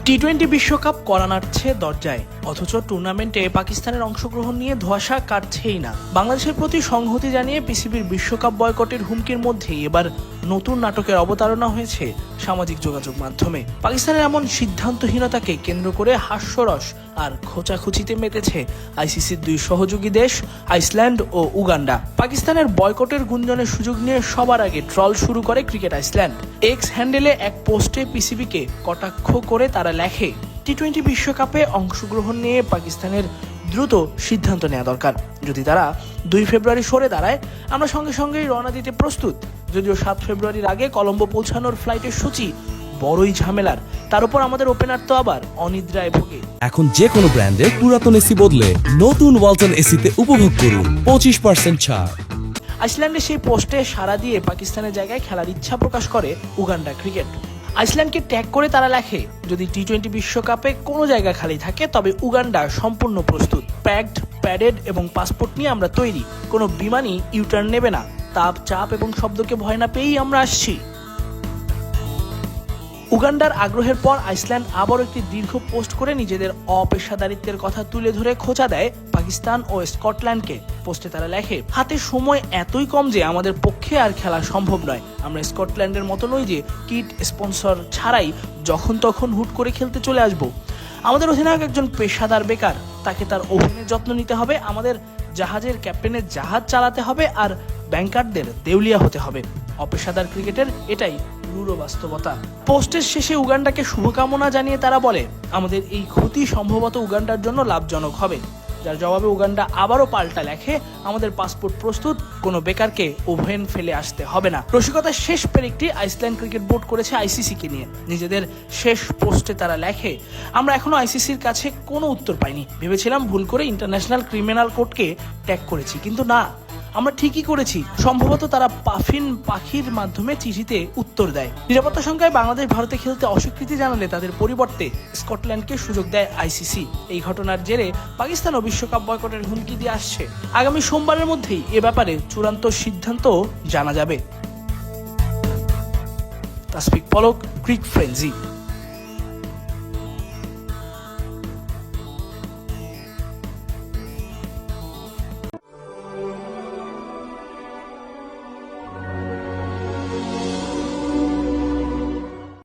টি-20 বিশ্বকাপ করা নাড়ছে দরজায়, অথচ টুর্নামেন্টে পাকিস্তানের অংশগ্রহণ নিয়ে ধোঁয়াশা কাটছেই না। বাংলাদেশের প্রতি সংহতি জানিয়ে পিসিবির বিশ্বকাপ বয়কটের হুমকির মধ্যেই এবার নতুন নাটকের অবতারণা হয়েছে সামাজিক যোগাযোগ মাধ্যমে। পাকিস্তানের এমন সিদ্ধান্তহীনতাকে কেন্দ্র করে হাস্যরস আর খোঁচাখুচিতে মেতেছে আইসিসির দুই সহযোগী দেশ আইসল্যান্ড ও উগান্ডা। পাকিস্তানের বয়কটের গুঞ্জনের সুযোগ নিয়ে সবার আগে ট্রল শুরু করে ক্রিকেট আইসল্যান্ড। এক্স হ্যান্ডেলে এক পোস্টে পিসিবিকে কটাক্ষ করে তারা লেখে, টি-20 বিশ্বকাপে অংশগ্রহণ নিয়ে পাকিস্তানের দ্রুত সিদ্ধান্ত নেওয়া দরকার। যদি তারা 2 ফেব্রুয়ারি সরে দাঁড়ায়, আমরা সঙ্গে সঙ্গেই রওনা দিতে প্রস্তুত। যদিও 7 ফেব্রুয়ারির আগে কলম্বো পৌঁছানোর ফ্লাইটের সূচি বড়ই ঝামেলার, তার উপর আমাদের ওপেনার তো আবার অনিদ্রায় ভোগে। এখন যে কোনো ব্র্যান্ডের পুরাতন এসি বদলে নতুন ওয়ালটন এসিতে উপভোগ করুন 25% ছাড়। আইসল্যান্ডের সেই পোস্টে সাড়া দিয়ে পাকিস্তানের জায়গায় খেলার ইচ্ছা প্রকাশ করে উগান্ডা ক্রিকেট। আইসল্যান্ডকে ট্যাগ করে তারা লেখে, যদি টি-20 বিশ্বকাপে কোনো জায়গা খালি থাকে তবে উগান্ডা সম্পূর্ণ প্রস্তুত। প্যাকড, প্যাডেড এবং পাসপোর্ট নিয়ে আমরা তৈরি। কোনো বিমানই ইউটার্ন নেবে না। তাপ, চাপ এবং শব্দকে ভয় না পেয়েই আমরা আসছি। উগান্ডার আগ্রহের পর আইসল্যান্ড আবার একটি দীর্ঘ পোস্ট করে নিজেদের অপেশাদারিত্বের কথা তুলে ধরে খোঁচা দেয় পাকিস্তান ও স্কটল্যান্ডকে। পোস্টে তারা লেখে, হাতে সময় এতই কম যে আমাদের পক্ষে আর খেলা সম্ভব নয়। আমরা স্কটল্যান্ডের মতো নই যে কিট স্পন্সর ছাড়াই যখন তখন হুট করে খেলতে চলে আসব। আমাদের অধিনায়ক একজন পেশাদার বেকার, তাকে তার ওভেনের যত্ন নিতে হবে। আমাদের জাহাজের ক্যাপ্টেনের জাহাজ চালাতে হবে আর ব্যাংকারদের দেউলিয়া হতে হবে। অপেশাদার ক্রিকেটের এটাই রূঢ় বাস্তবতা। পোস্টের শেষে উগান্ডাকে শুভকামনা জানিয়ে তারা বলে, আমাদের এই ক্ষতি সম্ভবত উগান্ডার জন্য লাভজনক হবে। যার জবাবে উগান্ডা আবারও পাল্টা লেখে, আমাদের পাসপোর্ট প্রস্তুত, কোনো বেকারকে ওভেন ফেলে আসতে হবে না। রসিকতার শেষ পেরেকটি আইসল্যান্ড ক্রিকেট বোর্ড করেছে আইসিসিকে নিয়ে। নিজেদের শেষ পোস্টে তারা লেখে, আমরা এখনো আইসিসির কাছে কোনো উত্তর পাইনি। ভেবেছিলাম ভুল করে ইন্টারন্যাশনাল ক্রিমিনাল কোর্টকে ট্যাগ করেছি, কিন্তু না, আমরা ঠিকই করেছি। সম্ভবত তারা পাফিন পাখির মাধ্যমে চিঠিতে উত্তর দেয়। নিরাপত্তা সংখ্যায় বাংলাদেশ ভারতে খেলতে অস্বীকৃতি জানালে তাদের পরিবর্তে স্কটল্যান্ডকে সুযোগ দেয় আইসিসি। এই ঘটনার জেরে পাকিস্তানও বিশ্বকাপ বয়কটের হুমকি দিয়ে আসছে। আগামী সোমবারের মধ্যেই এ ব্যাপারে চূড়ান্ত সিদ্ধান্ত জানা যাবে। তাসফিক পলক, ক্রিক ফ্রেঞ্জি।